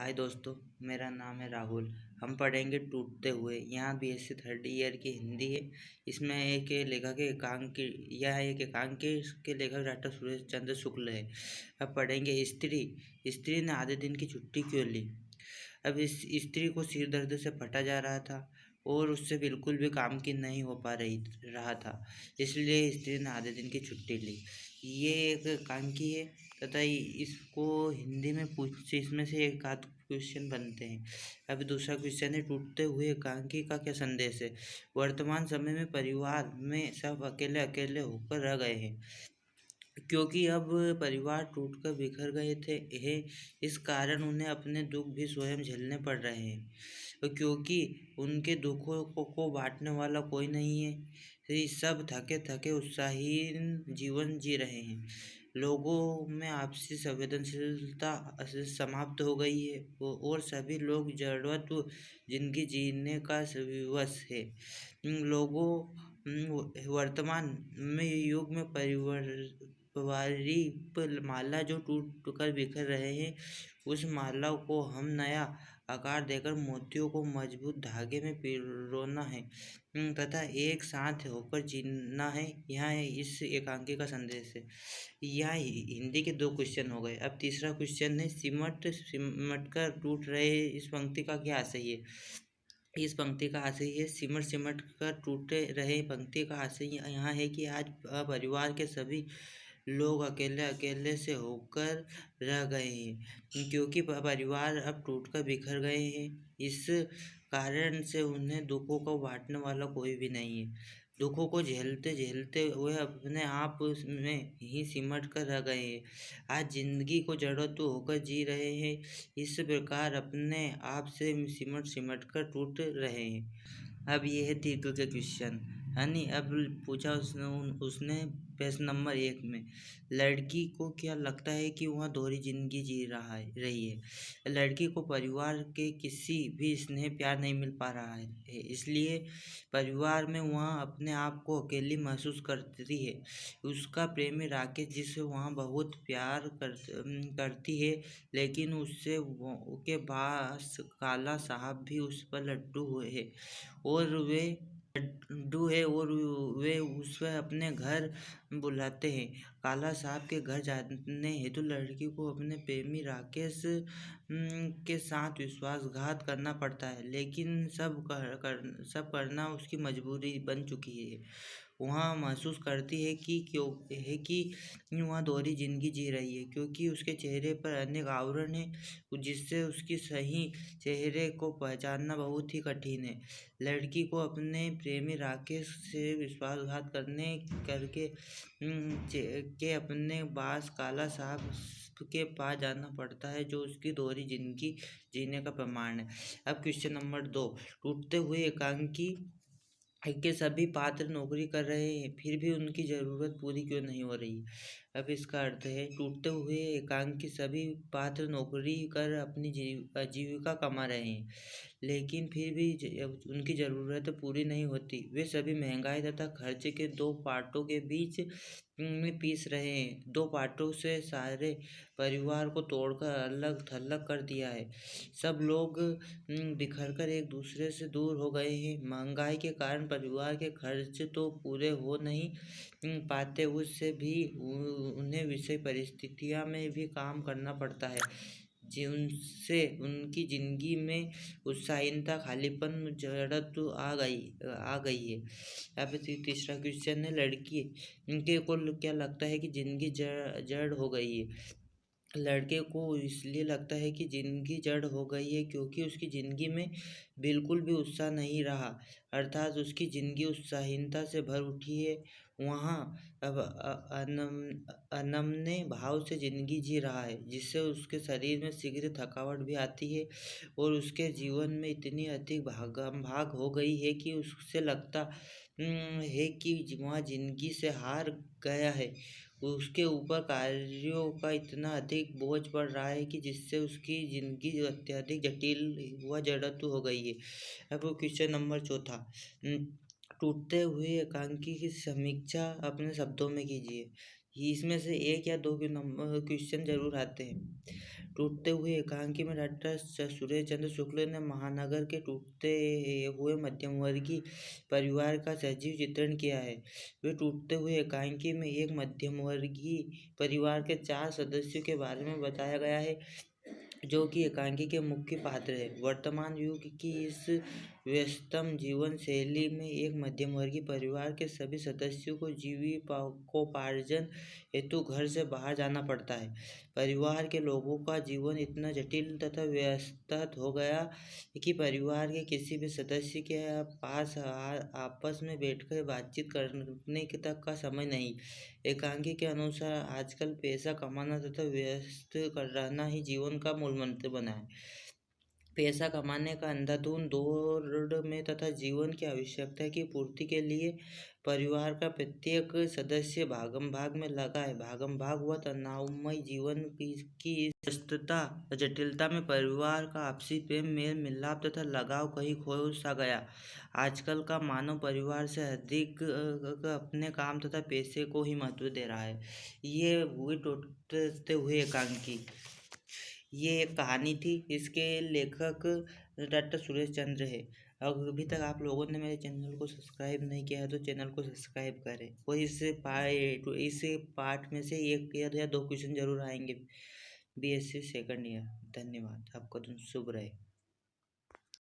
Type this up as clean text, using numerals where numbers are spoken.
हाय दोस्तों, मेरा नाम है राहुल। हम पढ़ेंगे टूटते हुए। यहाँ बीएससी थर्ड ईयर की हिंदी है। इसमें एक लेखक है एकांकी। यह एक एकांकी के लेखक डॉक्टर सुरेश चंद्र शुक्ल है। अब पढ़ेंगे स्त्री। स्त्री ने आधे दिन की छुट्टी क्यों ली। अब इस स्त्री को सिर दर्द से फटा जा रहा था और उससे बिल्कुल भी काम की नहीं हो पा रही रहा था, इसलिए स्त्री ने आधे दिन की छुट्टी ली। ये एक एकांकी है तथा इसको हिंदी में पूछ इसमें से एक आध क्वेश्चन बनते हैं। अब दूसरा क्वेश्चन है, टूटते हुए एकांकी का क्या संदेश है। वर्तमान समय में परिवार में सब अकेले अकेले होकर रह गए हैं, क्योंकि अब परिवार टूटकर बिखर गए थे है। इस कारण उन्हें अपने दुख भी स्वयं झेलने पड़ रहे हैं, क्योंकि उनके दुखों को बांटने वाला कोई नहीं है। ये सब थके थके उत्साहीन जीवन जी रहे हैं। लोगों में आपसी संवेदनशीलता समाप्त हो गई है और सभी लोग जड़त्व जिंदगी जीने का विवश है। लोगों वर्तमान में युग में पारिवारिक माला जो टूट कर बिखर रहे हैं, उस माला को हम नया आकार देकर मोतियों को मजबूत धागे में पिरोना है तथा एक साथ होकर जीना है। यहाँ इस एकांकी का संदेश है। यहाँ हिंदी के दो क्वेश्चन हो गए। अब तीसरा क्वेश्चन है, सिमट सिमट कर टूट रहे इस पंक्ति का क्या आशय है। इस पंक्ति का आशय है, सिमट सिमट कर टूटे रहे पंक्ति का आशय यहाँ है कि आज परिवार के सभी लोग अकेले अकेले से होकर रह गए हैं, क्योंकि परिवार अब टूटकर बिखर गए हैं। इस कारण से उन्हें दुखों को बांटने वाला कोई भी नहीं है। दुखों को झेलते झेलते वे अपने आप में ही सिमट कर रह गए हैं। आज जिंदगी को जड़त्व होकर जी रहे हैं, इस प्रकार अपने आप से सिमट सिमट कर टूट रहे हैं। अब ये है तीतू के क्वेश्चन यानी। अब पूछा उसने प्रश्न नंबर 1 में, लड़की को क्या लगता है कि वह दोहरी जिंदगी जी रही है। लड़की को परिवार के किसी भी स्नेह प्यार नहीं मिल पा रहा है, इसलिए परिवार में वह अपने आप को अकेली महसूस करती है। उसका प्रेमी राकेश जिससे वह बहुत प्यार करती है, लेकिन उससे के पास काला साहब भी उस पर लड्डू हुए है और वे उसे अपने घर बुलाते हैं। काला साहब के घर जाने हेतु लड़की को अपने प्रेमी राकेश के साथ विश्वासघात करना पड़ता है, लेकिन सब करना उसकी मजबूरी बन चुकी है। वह महसूस करती है कि वह दोहरी जिंदगी जी रही है, क्योंकि उसके चेहरे पर अनेक आवरण हैं जिससे उसकी सही चेहरे को पहचानना बहुत ही कठिन है। लड़की को अपने प्रेमी राकेश से विश्वासघात करके के अपने पास काला साहब के पास जाना पड़ता है, जो उसकी दोहरी जिंदगी जीने का प्रमाण है। अब क्वेश्चन नंबर 2, टूटते हुए एकांकी के सभी पात्र नौकरी कर रहे हैं, फिर भी उनकी ज़रूरत पूरी क्यों नहीं हो रही। अब इसका अर्थ है, टूटते हुए एकांकी सभी पात्र नौकरी कर अपनी आजीविका कमा रहे हैं, लेकिन फिर भी उनकी ज़रूरत पूरी नहीं होती। वे सभी महंगाई तथा खर्च के दो पाटों के बीच में पीस रहे हैं। दो पाटों से सारे परिवार को तोड़कर अलग थलग कर दिया है। सब लोग बिखरकर एक दूसरे से दूर हो गए हैं। महंगाई के कारण परिवार के खर्च तो पूरे हो नहीं पाते, उससे भी उन्हें विषय परिस्थितियाँ में भी काम करना पड़ता है, जिनसे उनकी जिंदगी में उत्साहीनता, खालीपन, जड़त्व आ गई है। अब तीसरा क्वेश्चन है, लड़की इनके को क्या लगता है कि जिंदगी जड़ हो गई है। लड़के को इसलिए लगता है कि जिंदगी जड़ हो गई है, क्योंकि उसकी ज़िंदगी में बिल्कुल भी उत्साह नहीं रहा, अर्थात उसकी ज़िंदगी उत्साहीनता से भर उठी है। वहाँ अब अनमने भाव से ज़िंदगी जी रहा है, जिससे उसके शरीर में शीघ्र थकावट भी आती है और उसके जीवन में इतनी अधिक भागम भाग हो गई है कि उससे लगता है कि वह ज़िंदगी से हार गया है। उसके ऊपर कार्यों का इतना अधिक बोझ पड़ रहा है कि जिससे उसकी ज़िंदगी अत्यधिक जटिल व जड़त्व हो गई है। अब क्वेश्चन नंबर 4, टूटते हुए एकांकी की समीक्षा अपने शब्दों में कीजिए। इसमें से एक या दो के नंबर क्वेश्चन जरूर आते हैं। टूटते हुए एकांकी में डॉक्टर सुरेश चंद्र शुक्ल ने महानगर के टूटते हुए मध्यमवर्गीय परिवार का सजीव चित्रण किया है। वे टूटते हुए एकांकी में एक मध्यमवर्गीय परिवार के 4 सदस्यों के बारे में बताया गया है, जो कि एकांकी के मुख्य पात्र है। वर्तमान युग की इस व्यस्तम जीवन शैली में एक मध्यमवर्गीय परिवार के सभी सदस्यों को जीविकोपार्जन हेतु घर से बाहर जाना पड़ता है। परिवार के लोगों का जीवन इतना जटिल तथा व्यस्त हो गया कि परिवार के किसी भी सदस्य के पास आपस में बैठकर बातचीत करने के तक का समय नहीं। एकांकी के अनुसार आजकल पैसा कमाना तथा व्यस्त कर रहना ही जीवन का मूल मंत्र बना है। पैसा कमाने का अंधाधुंध दौड़ में तथा जीवन की आवश्यकता की पूर्ति के लिए परिवार का प्रत्येक सदस्य भागम भाग में लगा है। भागम भाग व तनावमय जीवन की व्यस्तता जटिलता में परिवार का आपसी प्रेम, मेल मिलाप तथा लगाव कहीं खो सा गया। आजकल का मानव परिवार से अधिक अपने काम तथा पैसे को ही महत्व दे रहा है। ये हुई टूटते हुए एकांकी। ये एक कहानी थी। इसके लेखक डॉक्टर सुरेश चंद्र है। अगर अभी तक आप लोगों ने मेरे चैनल को सब्सक्राइब नहीं किया है तो चैनल को सब्सक्राइब करें। और इस पार्ट में से एक या दो क्वेश्चन जरूर आएंगे BSc सेकंड ईयर। धन्यवाद। आपका दिन शुभ रहे।